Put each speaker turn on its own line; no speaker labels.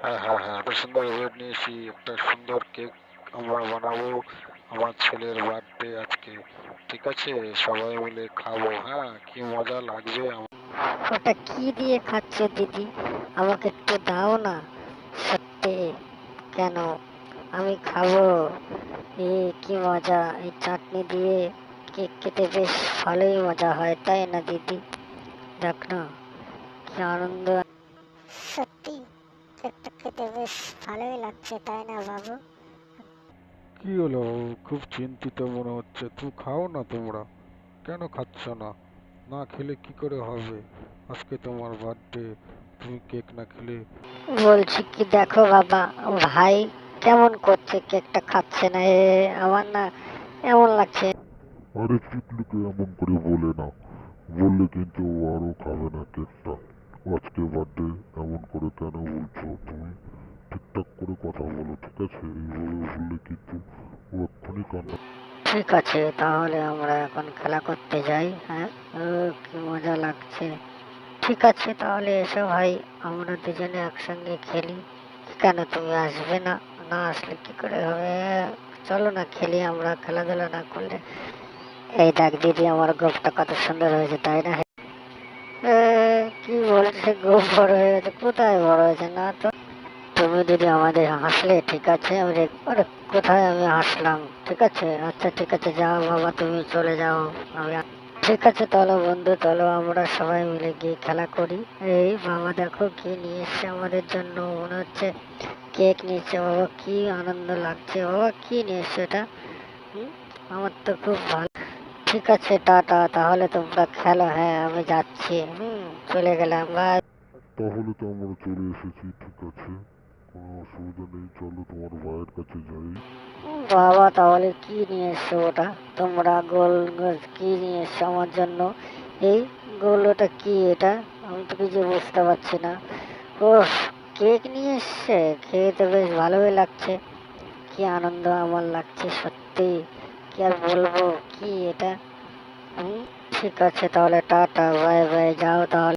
হ্যাঁ হ্যাঁ হ্যাঁ, একটা সুন্দর ওয়েব নিয়েছি, একটা সুন্দর কেক আমরা বানাবো। আমার ছেলের বার্থডে আজকে, ঠিক আছে? সবাই মিলে খাবো, হ্যাঁ, কি মজা লাগবে আমার।
ওটা কি দিয়ে খাচ্ছ দিদি? আমাকে একটু দাও না, সত্যি। কেন? আমি খাবো। এ কি মজা! এই চাটনি দিয়ে কেক খেতে বেশ ভালোই মজা হয়, তাই না দিদি? দেখ না, কি আনন্দ! সত্যি কেকটা খেতে বেশ ভালোই লাগছে, তাই না বাবু?
কি হলো, খুব চিন্তিত মনে হচ্ছে। তুমি খাও না, তোমরা কেন খাচ্ছ না? না খেলে কি করে হবে? আজকে তোমার বার্থডে, তুমি কেক না খেলে।
বলছি কি, দেখো বাবা, ভাই কেমন করছে, কেকটা খাচ্ছে না। আমার না এমন লাগছে।
আরে চিকলুকে এমন করে বলে না, বললে কিন্তু ও আরো খাবে না কেকটা। ও আজকে বার্থডে, এমন করে কেন বলছো তুমি? ঠিকঠাক করে কথা বলো, ঠিক আছে? এইভাবে বললে কিন্তু ও এক্ষুনি কান্না।
ঠিক আছে, তাহলে আমরা এখন খেলা করতে যাই। হ্যাঁ, কি মজা লাগছে। ঠিক আছে, তাহলে এসো ভাই, আমরা দুজনে একসঙ্গে খেলি। কেন তুমি আসবে না? না আসলে কি করে হবে? চলো না খেলি আমরা, খেলাধুলা না করলে। এই দেখ দিদি, আমার গোফটা কত সুন্দর হয়েছে, তাই না? কি বলছে, গোফ বড় হয়ে গেছে? কোথায় বড় হয়েছে? না তো। তুমি যদি আমাদের হাসলে, ঠিক আছে? আরে কোথায় আমি হাসলাম? ঠিক আছে, আচ্ছা ঠিক আছে, যাও বাবা, তুমি চলে যাও। আমি ঠিক আছে, চলো বন্ধু, চলো আমরা সবাই মিলে গিয়ে খেলা করি। এই বাবা, দেখো কি নিয়ে এসছে আমাদের জন্য, মনে হচ্ছে কেক নিয়েছে। বাবা কি আনন্দ লাগছে, বাবা কি নিয়ে এসছে এটা? হুম, আমার তো খুব ভালো। ঠিক আছে, টাটা, তাহলে তোমরা খেলো। হ্যাঁ, আমি যাচ্ছি। চলে গেলাম, বাই।
তাহলে তো আমরা চলে এসেছি, ঠিক আছে, কোনো অসুবিধা নেই, চলো তোমার ভাইয়ের কাছে যাই।
বাবা, তাহলে কি নিয়ে এসছো ওটা? তোমরা গোল গোল কি নিয়ে এসছো আমার জন্য? এই গোল, ওটা কি এটা? আমি তো কিছু বুঝতে পারছি না। ও, কেক নিয়ে এসছে, খেয়ে তো বেশ ভালোই লাগছে। কি আনন্দ আমার লাগছে সত্যি, কি আর বলবো। কি এটা? হুম, ঠিক আছে, তাহলে টাটা, বাই বাই, যাও তাহলে।